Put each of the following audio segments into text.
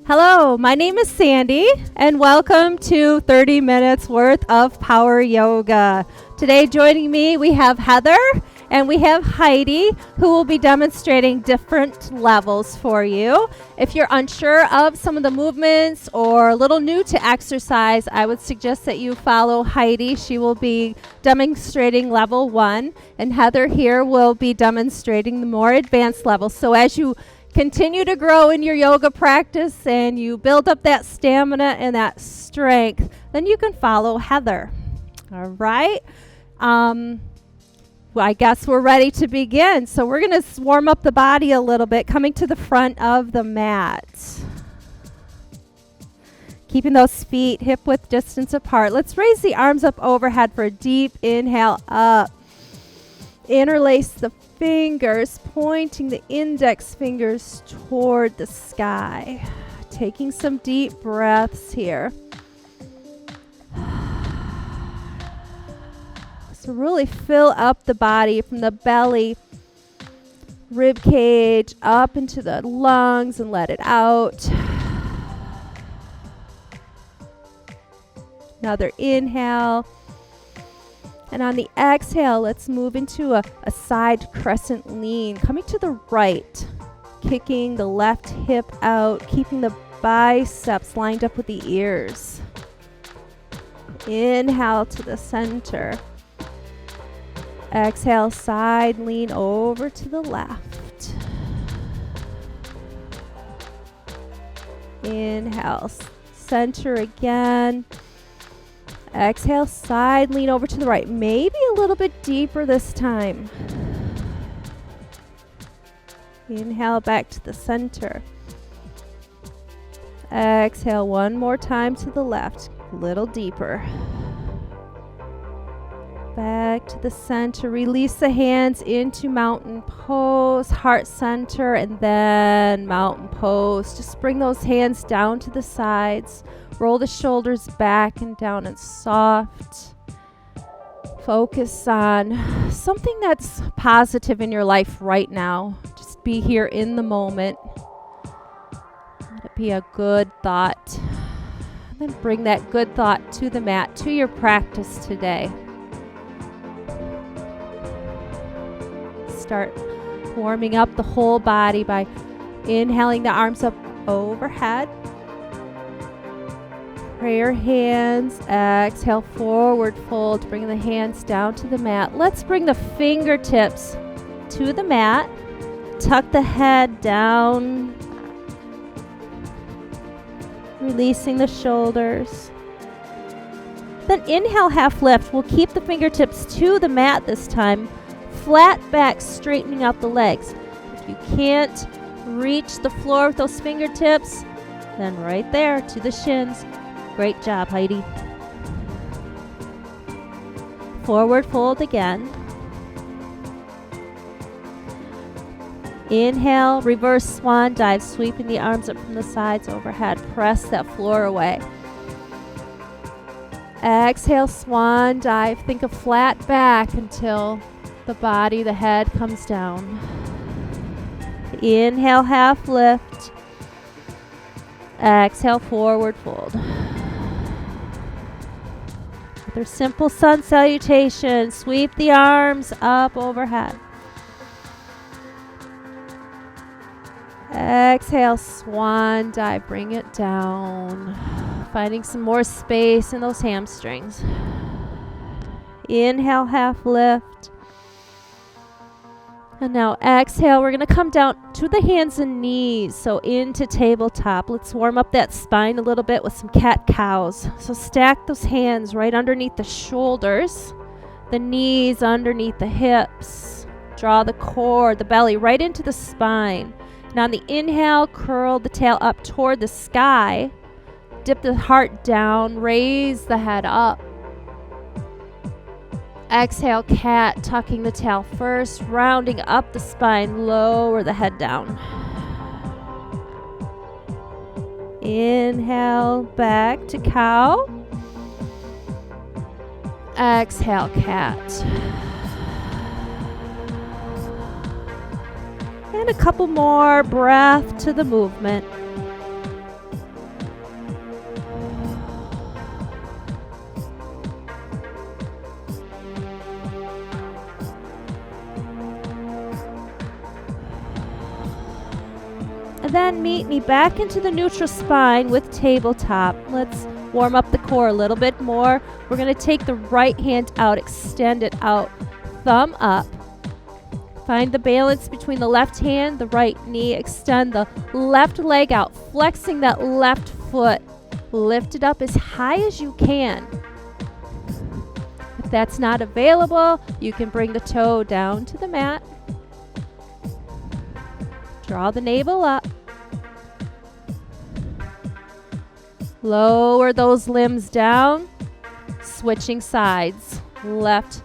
Hello, my name is Sandy, and welcome to 30 minutes worth of power yoga. Today joining me, we have Heather and we have Heidi, who will be demonstrating different levels for you. If you're unsure of some of the movements or a little new to exercise, I would suggest that you follow Heidi. She will be demonstrating level 1, and Heather here will be demonstrating the more advanced levels. So as you continue to grow in your yoga practice and you build up that stamina and that strength, then you can follow Heather. All right. Well, I guess we're ready to begin. So we're going to warm up the body a little bit, coming to the front of the mat. Keeping those feet hip-width distance apart. Let's raise the arms up overhead for a deep inhale up. Interlace the fingers, pointing the index fingers toward the sky. Taking some deep breaths here. So really fill up the body from the belly, rib cage, up into the lungs and let it out. Another inhale. And on the exhale, let's move into a side crescent lean, coming to the right, kicking the left hip out, keeping the biceps lined up with the ears. Inhale to the center. Exhale, side lean over to the left. Inhale, center again. Exhale, side lean over to the right. Maybe a little bit deeper this time. Inhale back to the center. Exhale one more time to the left. A little deeper. Back to the center. Release the hands into mountain pose, heart center, and then mountain pose. Just bring those hands down to the sides. Roll the shoulders back and down and soft. Focus on something that's positive in your life right now. Just be here in the moment. Let it be a good thought. And then bring that good thought to the mat, to your practice today. Start warming up the whole body by inhaling the arms up overhead. Prayer hands. Exhale, forward fold. Bring the hands down to the mat. Let's bring the fingertips to the mat. Tuck the head down. Releasing the shoulders. Then inhale, half lift. We'll keep the fingertips to the mat this time. Flat back, straightening out the legs. If you can't reach the floor with those fingertips, then right there to the shins. Great job, Heidi. Forward fold again. Inhale, reverse swan dive, sweeping the arms up from the sides overhead. Press that floor away. Exhale, swan dive. Think of flat back until the body, the head comes down. Inhale, half lift. Exhale, forward fold. Another simple sun salutation. Sweep the arms up overhead. Exhale, swan dive. Bring it down. Finding some more space in those hamstrings. Inhale, half lift. And now exhale, we're going to come down to the hands and knees, so into tabletop. Let's warm up that spine a little bit with some cat-cows. So stack those hands right underneath the shoulders, the knees underneath the hips. Draw the core, the belly right into the spine. And on the inhale, curl the tail up toward the sky. Dip the heart down, raise the head up. Exhale, cat, tucking the tail first, rounding up the spine, lower the head down. Inhale, back to cow. Exhale, cat. And a couple more, breath to the movement. Then meet me back into the neutral spine with tabletop. Let's warm up the core a little bit more. We're going to take the right hand out, extend it out, thumb up. Find the balance between the left hand, the right knee. Extend the left leg out, flexing that left foot. Lift it up as high as you can. If that's not available, you can bring the toe down to the mat. Draw the navel up. Lower those limbs down. Switching sides. Left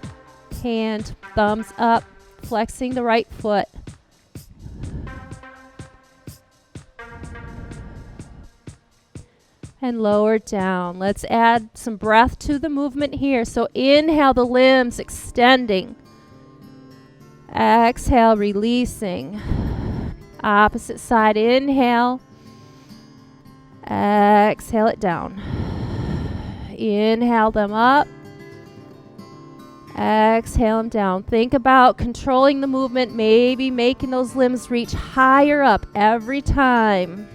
hand, thumbs up, flexing the right foot. And lower down. Let's add some breath to the movement here. So inhale the limbs, extending. Exhale, releasing. Opposite side, inhale. Exhale it down. Inhale them up. Exhale them down. Think about controlling the movement, maybe making those limbs reach higher up every time.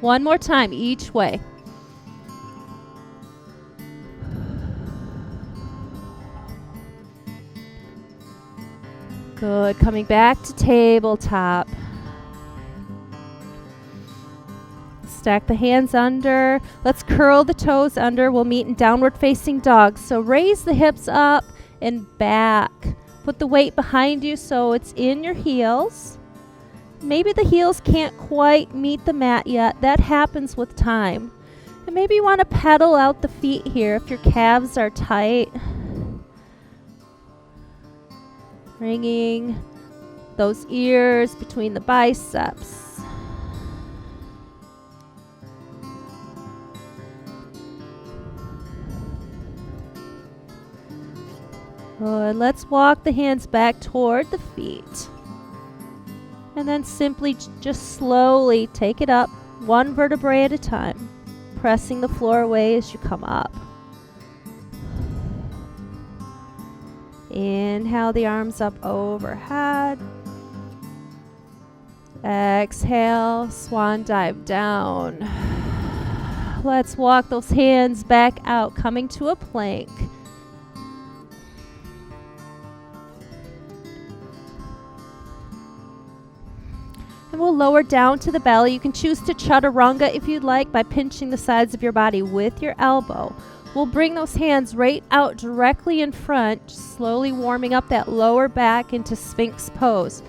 One more time each way. Good. Coming back to tabletop. Stack the hands under. Let's curl the toes under. We'll meet in downward facing dog. So raise the hips up and back. Put the weight behind you so it's in your heels. Maybe the heels can't quite meet the mat yet. That happens with time. And maybe you want to pedal out the feet here if your calves are tight. Bringing those ears between the biceps. Good. Let's walk the hands back toward the feet. And then simply just slowly take it up, one vertebrae at a time, pressing the floor away as you come up. Inhale the arms up overhead. Exhale, swan dive down. Let's walk those hands back out, coming to a plank. And we'll lower down to the belly. You can choose to chaturanga if you'd like by pinching the sides of your body with your elbow. We'll bring those hands right out directly in front, slowly warming up that lower back into Sphinx Pose.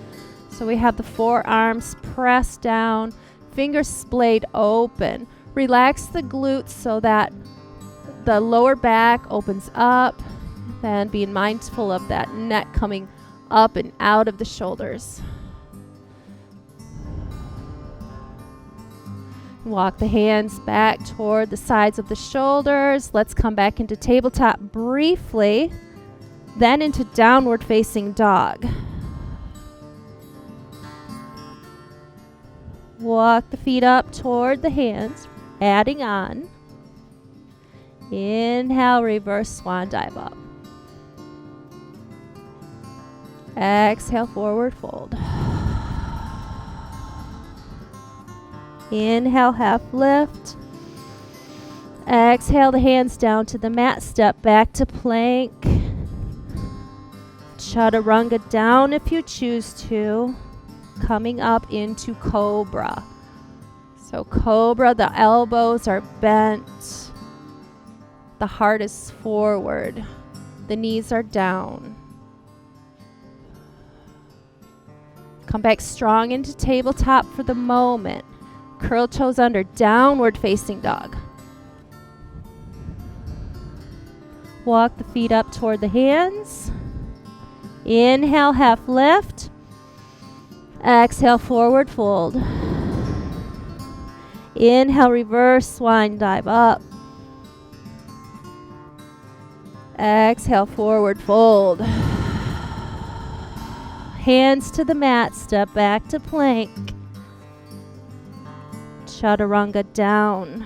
So we have the forearms pressed down, fingers splayed open. Relax the glutes so that the lower back opens up. Then being mindful of that neck coming up and out of the shoulders. Walk the hands back toward the sides of the shoulders. Let's come back into tabletop briefly, then into downward facing dog. Walk the feet up toward the hands, adding on. Inhale, reverse swan dive up. Exhale, forward fold. Inhale, half lift. Exhale the hands down to the mat. Step back to plank. Chaturanga down if you choose to. Coming up into cobra. So cobra, the elbows are bent. The heart is forward. The knees are down. Come back strong into tabletop for the moment. Curl toes under, downward facing dog. Walk the feet up toward the hands. Inhale, half lift. Exhale, forward fold. Inhale, reverse swan dive up. Exhale, forward fold. Hands to the mat, step back to plank. Chaturanga down.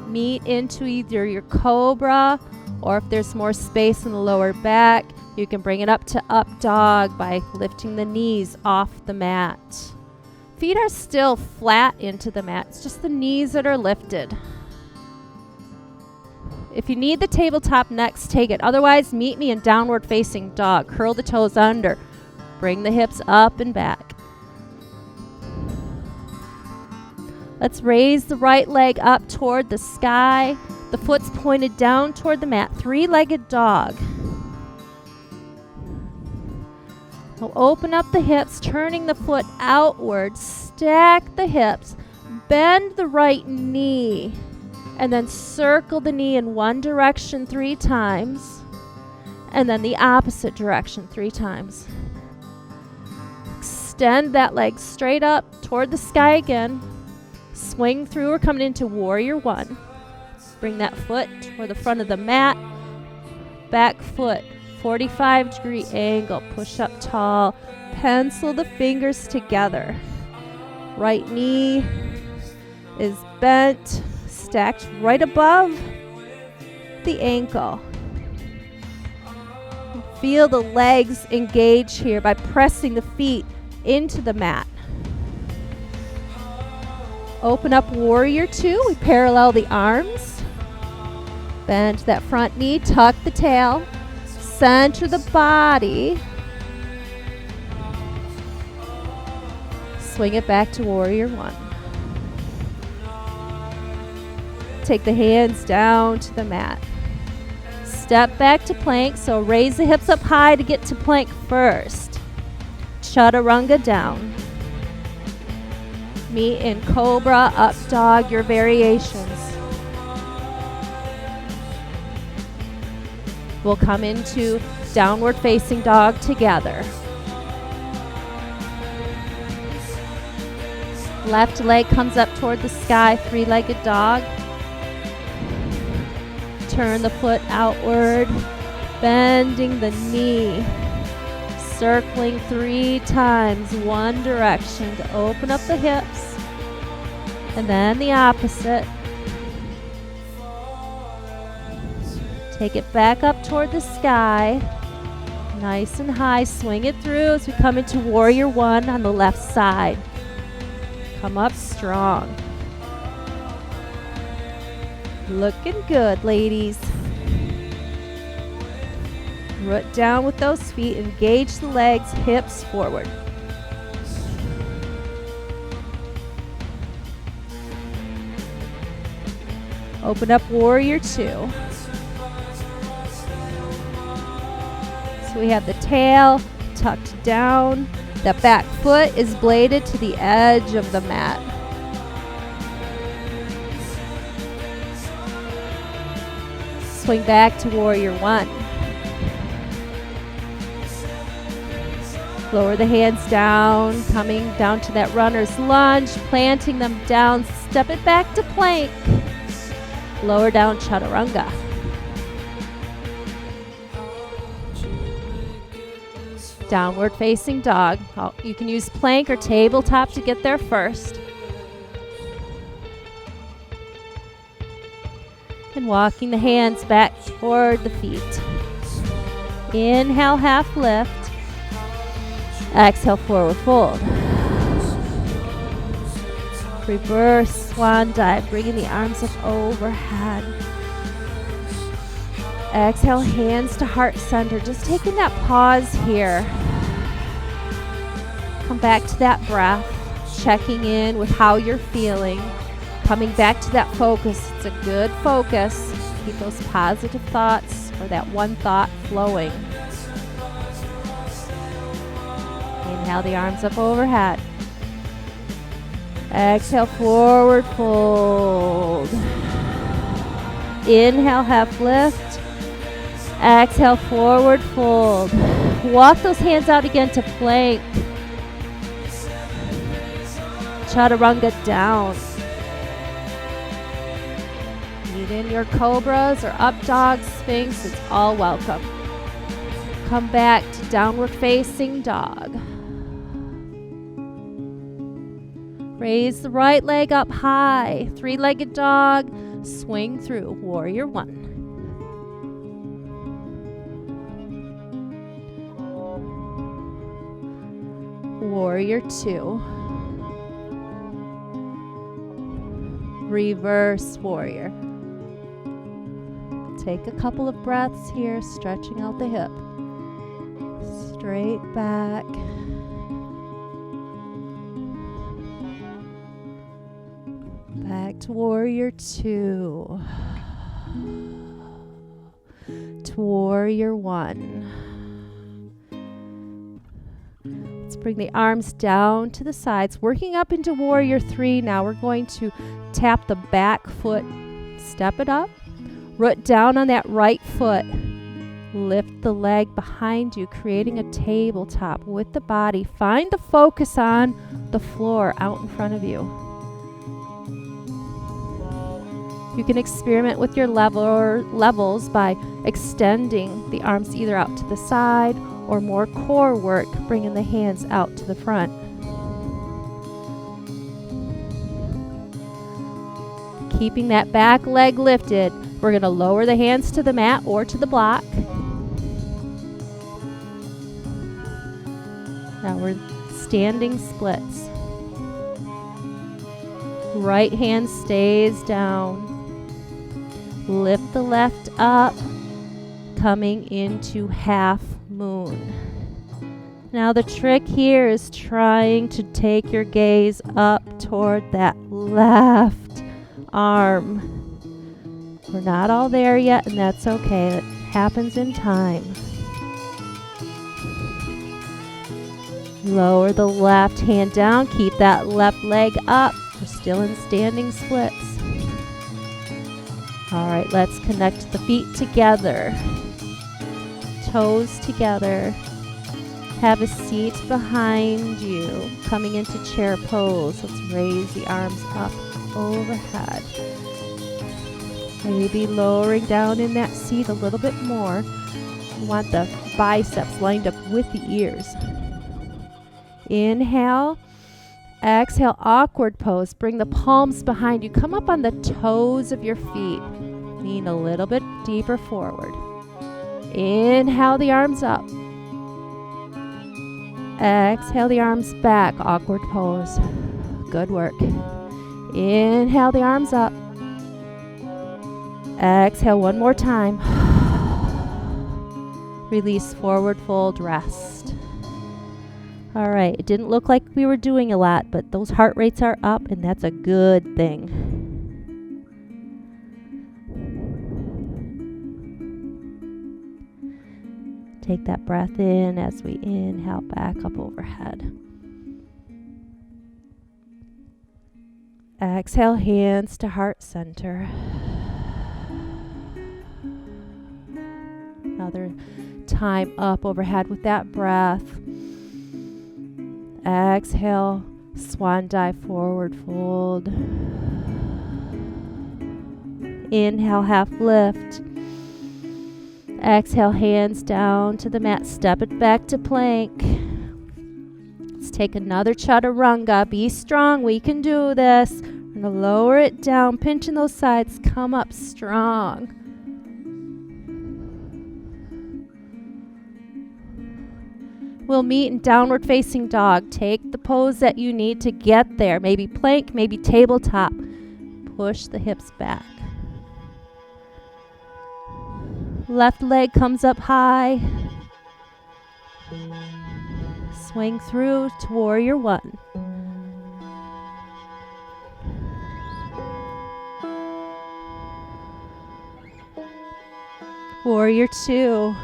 Meet into either your cobra Or if there's more space in the lower back, you can bring it up to up dog by lifting the knees off the mat. Feet are still flat into the mat. It's just the knees that are lifted. If you need the tabletop next, take it. Otherwise, meet me in downward facing dog. Curl the toes under. Bring the hips up and back. Let's raise the right leg up toward the sky. The foot's pointed down toward the mat. Three-legged dog. Now open up the hips, turning the foot outward. Stack the hips. Bend the right knee. And then circle the knee in one direction 3 times. And then the opposite direction 3 times. Extend that leg straight up toward the sky again. Swing through or coming into warrior 1. Bring that foot toward the front of the mat. Back foot, 45-degree angle. Push up tall. Pencil the fingers together. Right knee is bent, stacked right above the ankle. Feel the legs engage here by pressing the feet into the mat. Open up warrior 2. We parallel the arms. Bend that front knee, tuck the tail, center the body. Swing it back to warrior 1. Take the hands down to the mat. Step back to plank, so raise the hips up high to get to plank first. Chaturanga down. Meet in cobra, up dog, your variations. We'll come into downward facing dog together. Left leg comes up toward the sky, 3-legged dog. Turn the foot outward, bending the knee. Circling 3 times, one direction to open up the hips. And then the opposite. Take it back up toward the sky. Nice and high. Swing it through as we come into warrior 1 on the left side. Come up strong. Looking good, ladies. Root down with those feet. Engage the legs, hips forward. Open up warrior 2. So we have the tail tucked down. The back foot is bladed to the edge of the mat. Swing back to warrior 1. Lower the hands down, coming down to that runner's lunge, planting them down, step it back to plank. Lower down chaturanga. Downward facing dog. You can use plank or tabletop to get there first. And walking the hands back toward the feet. Inhale, half lift. Exhale, forward fold. Reverse swan dive, bringing the arms up overhead. Exhale, hands to heart center. Just taking that pause here. Come back to that breath, checking in with how you're feeling. Coming back to that focus. It's a good focus. Keep those positive thoughts or that one thought flowing. Inhale the arms up overhead. Exhale, forward fold. Inhale, half lift. Exhale, forward fold. Walk those hands out again to plank. Chaturanga down. Meet in your cobras or up dog, sphinx. It's all welcome. Come back to downward facing dog. Raise the right leg up high. 3-legged dog. Swing through. Warrior 1. Warrior 2. Reverse warrior. Take a couple of breaths here, stretching out the hip. Straight back. Back to warrior 2. To warrior 1. Let's bring the arms down to the sides, working up into warrior 3. Now we're going to tap the back foot, step it up, root down on that right foot, lift the leg behind you, creating a tabletop with the body. Find the focus on the floor out in front of you. You can experiment with your levels by extending the arms either out to the side or more core work, bringing the hands out to the front. Keeping that back leg lifted, we're going to lower the hands to the mat or to the block. Now we're standing splits. Right hand stays down. Lift the left up, coming into half moon. Now the trick here is trying to take your gaze up toward that left arm. We're not all there yet, and that's okay. It happens in time. Lower the left hand down. Keep that left leg up. We're still in standing splits. All right, let's connect the feet together. Toes together. Have a seat behind you. Coming into chair pose. Let's raise the arms up overhead. Maybe lowering down in that seat a little bit more. You want the biceps lined up with the ears. Inhale. Exhale, awkward pose. Bring the palms behind you. Come up on the toes of your feet. Lean a little bit deeper forward. Inhale the arms up. Exhale the arms back. Awkward pose. Good work. Inhale the arms up. Exhale one more time. Release, forward fold, rest. All right, it didn't look like we were doing a lot, but those heart rates are up, and that's a good thing. Take that breath in as we inhale back up overhead. Exhale, hands to heart center. Another time up overhead with that breath. Exhale, swan dive, forward fold. Inhale, half lift. Exhale, hands down to the mat. Step it back to plank. Let's take another chaturanga. Be strong. We can do this. We're going to lower it down, pinching those sides. Come up strong. We'll meet in downward facing dog. Take the pose that you need to get there. Maybe plank, maybe tabletop. Push the hips back. Left leg comes up high. Swing through to warrior 1. Warrior 2.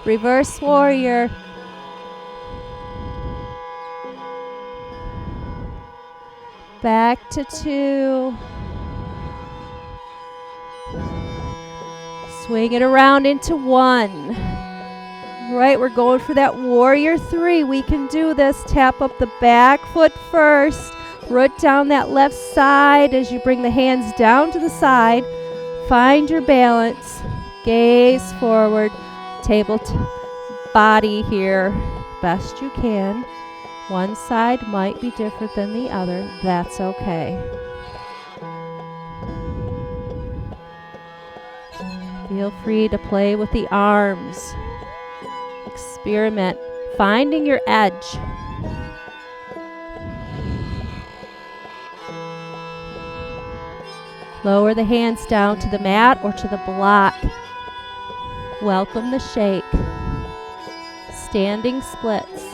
Reverse warrior. Back to 2. Swing it around into 1. Right, we're going for that warrior 3. We can do this. Tap up the back foot first. Root down that left side as you bring the hands down to the side. Find your balance. Gaze forward. Body here best you can. One side might be different than the other. That's okay. Feel free to play with the arms. Experiment finding your edge. Lower the hands down to the mat or to the block. Welcome the shake. Standing splits.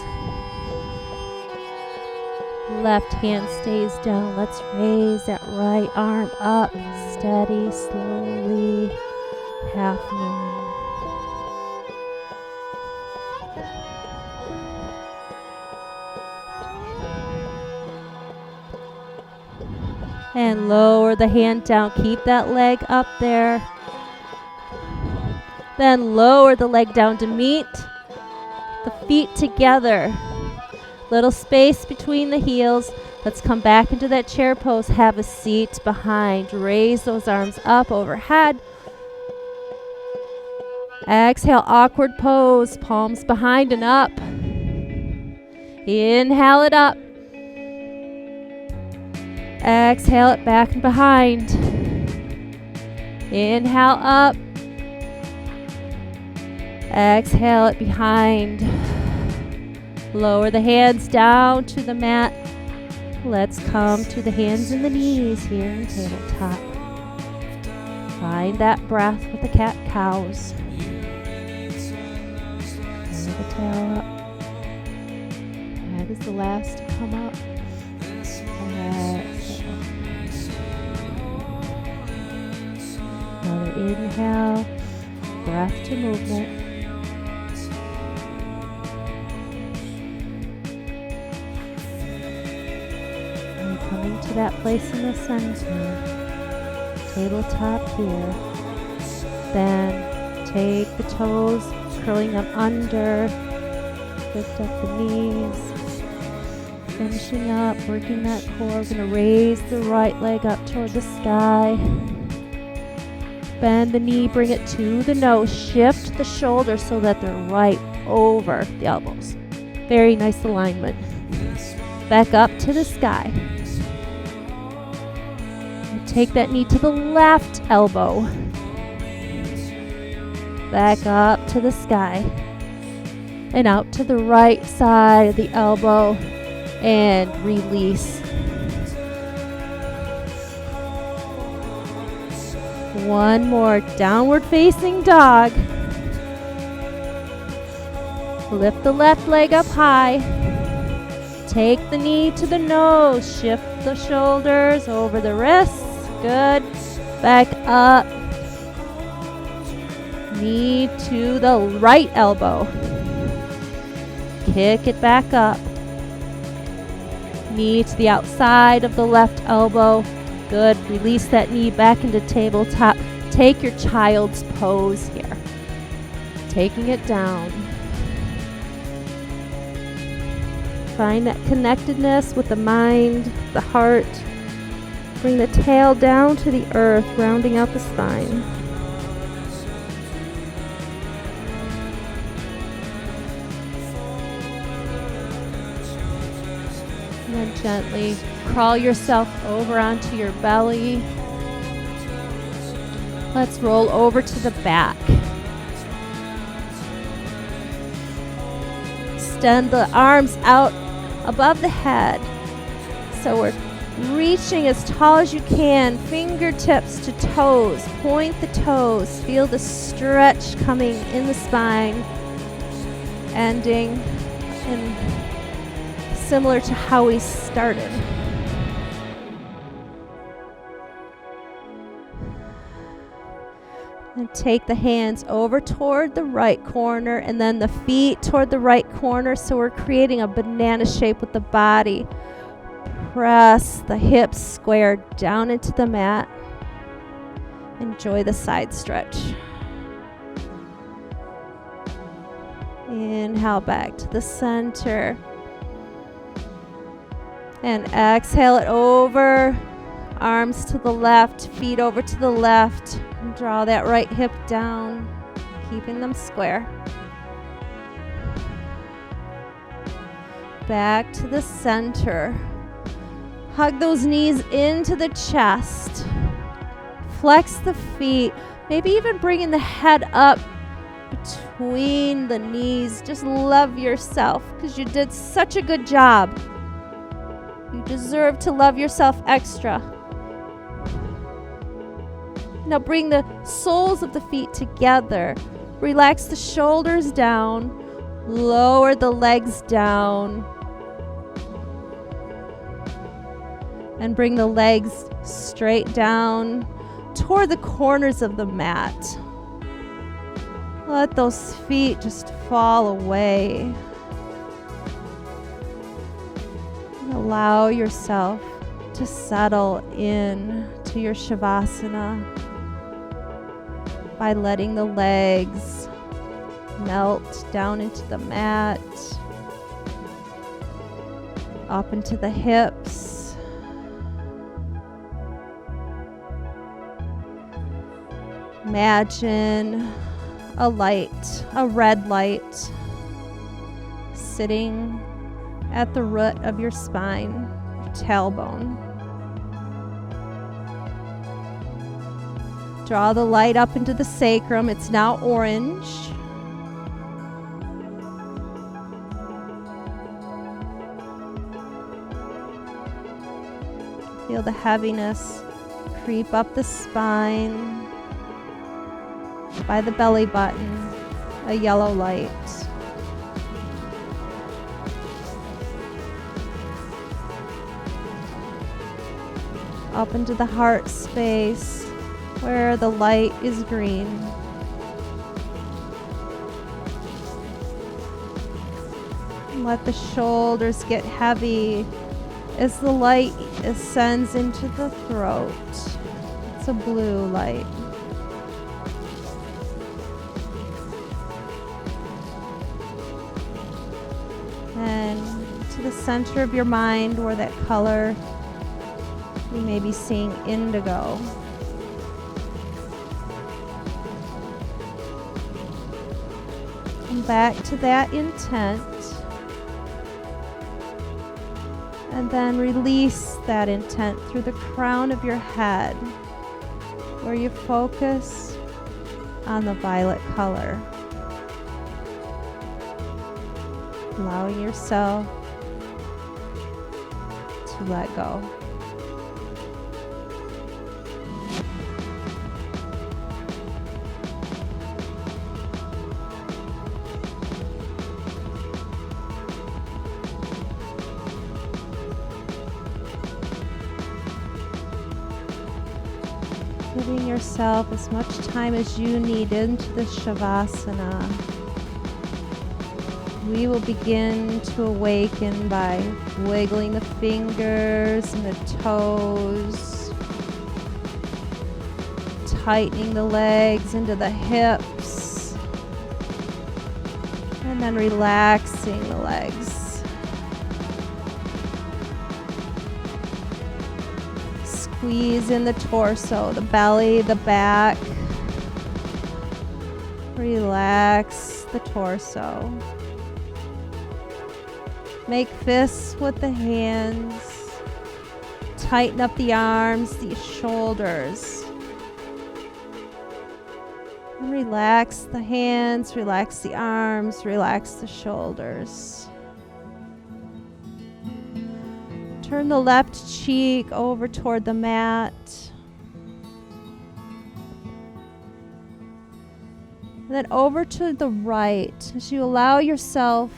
Left hand stays down. Let's raise that right arm up. Steady, slowly. Half moon. And lower the hand down. Keep that leg up there. Then lower the leg down to meet the feet together. Little space between the heels. Let's come back into that chair pose. Have a seat behind. Raise those arms up overhead. Exhale, awkward pose. Palms behind and up. Inhale it up. Exhale it back and behind. Inhale up. Exhale it behind. Lower the hands down to the mat. Let's come to the hands and the knees here in tabletop. Find that breath with the cat-cows. Bring the tail up. That is the last to come up. Exhale. Another inhale. Breath to movement. Coming to that place in the center, tabletop here. Then take the toes, curling them under, lift up the knees, finishing up, working that core. We're going to raise the right leg up toward the sky. Bend the knee, bring it to the nose, shift the shoulders so that they're right over the elbows. Very nice alignment. Back up to the sky. Take that knee to the left elbow. Back up to the sky. And out to the right side of the elbow. And release. One more. Downward facing dog. Lift the left leg up high. Take the knee to the nose. Shift the shoulders over the wrists. Good. Back up. Knee to the right elbow. Kick it back up. Knee to the outside of the left elbow. Good. Release that knee back into tabletop. Take your child's pose here. Taking it down. Find that connectedness with the mind, the heart. Bring the tail down to the earth, rounding out the spine. And then gently crawl yourself over onto your belly. Let's roll over to the back. Extend the arms out above the head. So we're reaching as tall as you can, fingertips to toes. Point the toes. Feel the stretch coming in the spine. Ending in similar to how we started. And take the hands over toward the right corner and then the feet toward the right corner. So we're creating a banana shape with the body. Press the hips square down into the mat. Enjoy the side stretch. Inhale back to the center. And exhale it over. Arms to the left, feet over to the left. And draw that right hip down, keeping them square. Back to the center. Hug those knees into the chest. Flex the feet. Maybe even bringing the head up between the knees. Just love yourself because you did such a good job. You deserve to love yourself extra. Now bring the soles of the feet together. Relax the shoulders down. Lower the legs down. And bring the legs straight down toward the corners of the mat. Let those feet just fall away. And allow yourself to settle in to your Shavasana by letting the legs melt down into the mat, up into the hips. Imagine a light, a red light, sitting at the root of your spine, your tailbone. Draw the light up into the sacrum. It's now orange. Feel the heaviness creep up the spine. By the belly button, a yellow light. Up into the heart space where the light is green. And let the shoulders get heavy as the light ascends into the throat. It's a blue light. And to the center of your mind where that color, you may be seeing indigo. Come back to that intent. And then release that intent through the crown of your head, where you focus on the violet color. Allowing yourself to let go. Giving yourself as much time as you need into the Shavasana. We will begin to awaken by wiggling the fingers and the toes, tightening the legs into the hips, and then relaxing the legs. Squeeze in the torso, the belly, the back. Relax the torso. Make fists with the hands. Tighten up the arms, the shoulders. And relax the hands, relax the arms, relax the shoulders. Turn the left cheek over toward the mat. And then over to the right as you allow yourself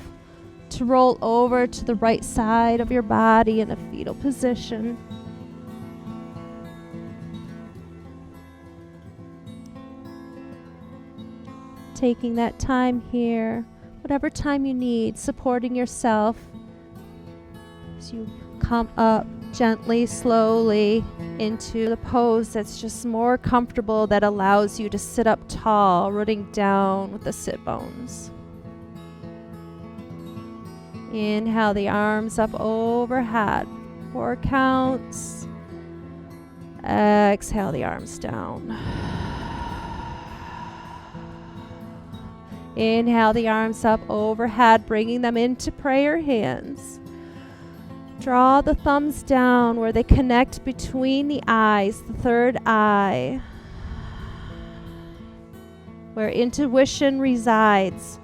to roll over to the right side of your body in a fetal position. Taking that time here, whatever time you need, supporting yourself as you come up gently, slowly into the pose that's just more comfortable, that allows you to sit up tall, rooting down with the sit bones. Inhale the arms up overhead. 4 counts. Exhale the arms down. Inhale the arms up overhead, bringing them into prayer hands. Draw the thumbs down where they connect between the eyes, the third eye. where intuition resides.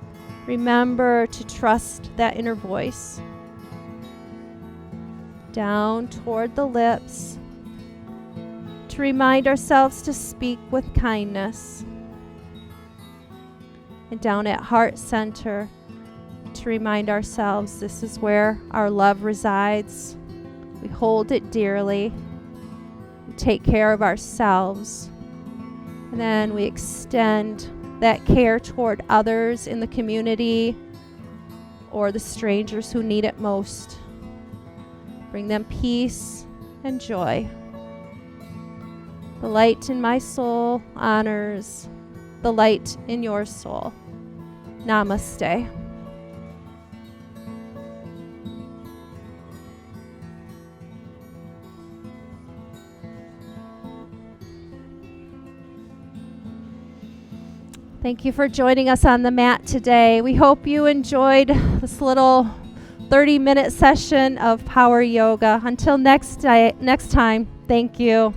Remember to trust that inner voice. Down toward the lips, to remind ourselves to speak with kindness. And down at heart center, to remind ourselves this is where our love resides. We hold it dearly. We take care of ourselves. And then we extend that care toward others in the community or the strangers who need it most. Bring them peace and joy. The light in my soul honors the light in your soul. Namaste. Thank you for joining us on the mat today. We hope you enjoyed this little 30-minute session of power yoga. Until next time, thank you.